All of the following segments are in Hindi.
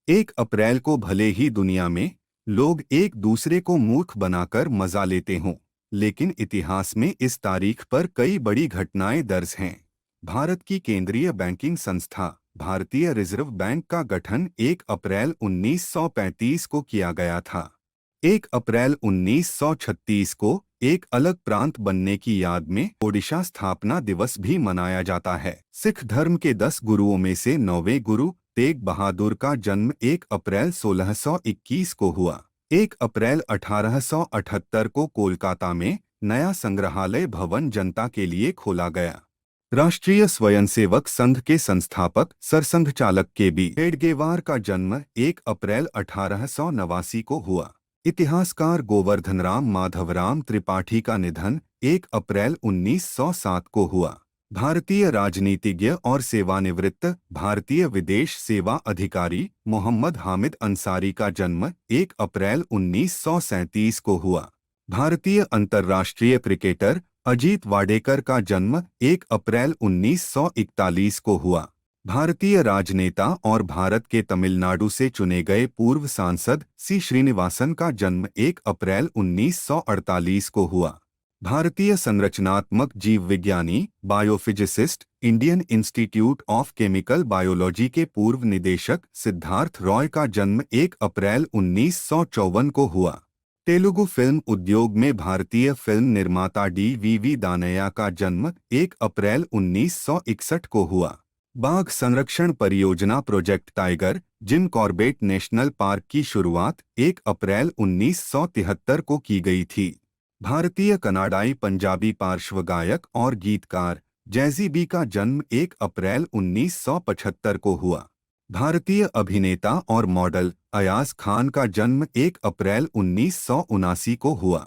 1 अप्रैल को भले ही दुनिया में लोग एक दूसरे को मूर्ख बनाकर मजा लेते हों, लेकिन इतिहास में इस तारीख पर कई बड़ी घटनाएं दर्ज हैं। भारत की केंद्रीय बैंकिंग संस्था भारतीय रिजर्व बैंक का गठन 1 अप्रैल 1935 को किया गया था। 1 अप्रैल 1936 को एक अलग प्रांत बनने की याद में ओडिशा स्थापना दिवस भी मनाया जाता है। सिख धर्म के 10 गुरुओं में से 9वें गुरु तेग बहादुर का जन्म 1 अप्रैल 1621 को हुआ। 1 अप्रैल 1878 को कोलकाता में नया संग्रहालय भवन जनता के लिए खोला गया। राष्ट्रीय स्वयंसेवक संघ के संस्थापक सरसंघ चालक के बी हेडगेवार का जन्म 1 अप्रैल 1889 को हुआ। इतिहासकार गोवर्धनराम माधवराम त्रिपाठी का निधन 1 अप्रैल 1907 को हुआ। भारतीय राजनीतिज्ञ और सेवानिवृत्त भारतीय विदेश सेवा अधिकारी मोहम्मद हामिद अंसारी का जन्म 1 अप्रैल 1937 को हुआ। भारतीय अंतर्राष्ट्रीय क्रिकेटर अजीत वाडेकर का जन्म 1 अप्रैल 1941 को हुआ। भारतीय राजनेता और भारत के तमिलनाडु से चुने गए पूर्व सांसद सी श्रीनिवासन का जन्म 1 अप्रैल 1948 को हुआ। भारतीय संरचनात्मक जीव विज्ञानी biophysicist Indian institute of chemical biology के पूर्व निदेशक सिद्धार्थ रॉय का जन्म 1 अप्रैल 1954 को हुआ। तेलुगु फिल्म उद्योग में भारतीय फिल्म निर्माता डी.वी.वी. दानैया का जन्म 1 अप्रैल 1961 को हुआ। बाघ संरक्षण परियोजना project tiger Jim Corbett national park की शुरुआत 1 अप्रैल 1973 को की गई थी। भारतीय कनाडाई पंजाबी पार्श्व गायक और गीतकार जैज़ी बी का जन्म 1 अप्रैल 1975 को हुआ। भारतीय अभिनेता और मॉडल अयाज खान का जन्म 1 अप्रैल 1979 को हुआ।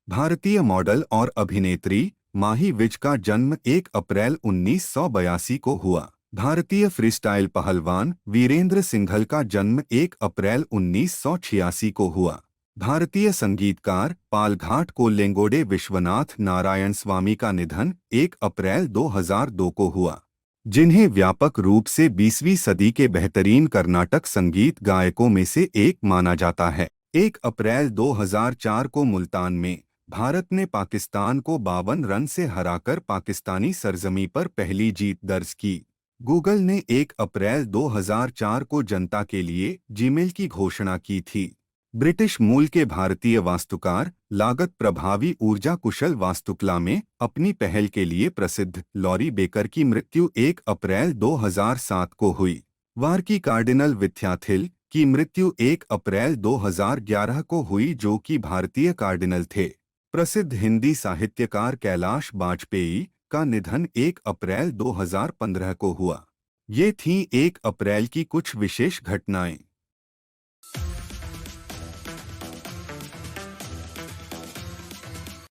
भारतीय मॉडल और अभिनेत्री माही विज का जन्म 1 अप्रैल 1982 को हुआ। भारतीय फ्रीस्टाइल पहलवान वीरेंद्र सिंघल का जन्म 1 अप्रैल 1986 को हुआ। भारतीय संगीतकार पालघाट को लेंगोडे विश्वनाथ नारायण स्वामी का निधन 1 अप्रैल 2002 को हुआ, जिन्हें व्यापक रूप से 20वीं सदी के बेहतरीन कर्नाटक संगीत गायकों में से एक माना जाता है। 1 अप्रैल 2004 को मुल्तान में भारत ने पाकिस्तान को 52 रन से हराकर पाकिस्तानी सरजमी पर पहली जीत दर्ज की। गूगल ने 1 अप्रैल 2004 को जनता के लिए जीमेल की घोषणा की थी। ब्रिटिश मूल के भारतीय वास्तुकार लागत प्रभावी ऊर्जा कुशल वास्तुकला में अपनी पहल के लिए प्रसिद्ध लॉरी बेकर की मृत्यु 1 अप्रैल 2007 को हुई। वार की कार्डिनल विद्याथिल की मृत्यु 1 अप्रैल 2011 को हुई, जो कि भारतीय कार्डिनल थे। प्रसिद्ध हिंदी साहित्यकार कैलाश बाजपेयी का निधन 1 अप्रैल 2015 को हुआ। ये थीं 1 अप्रैल की कुछ विशेष घटनाएं।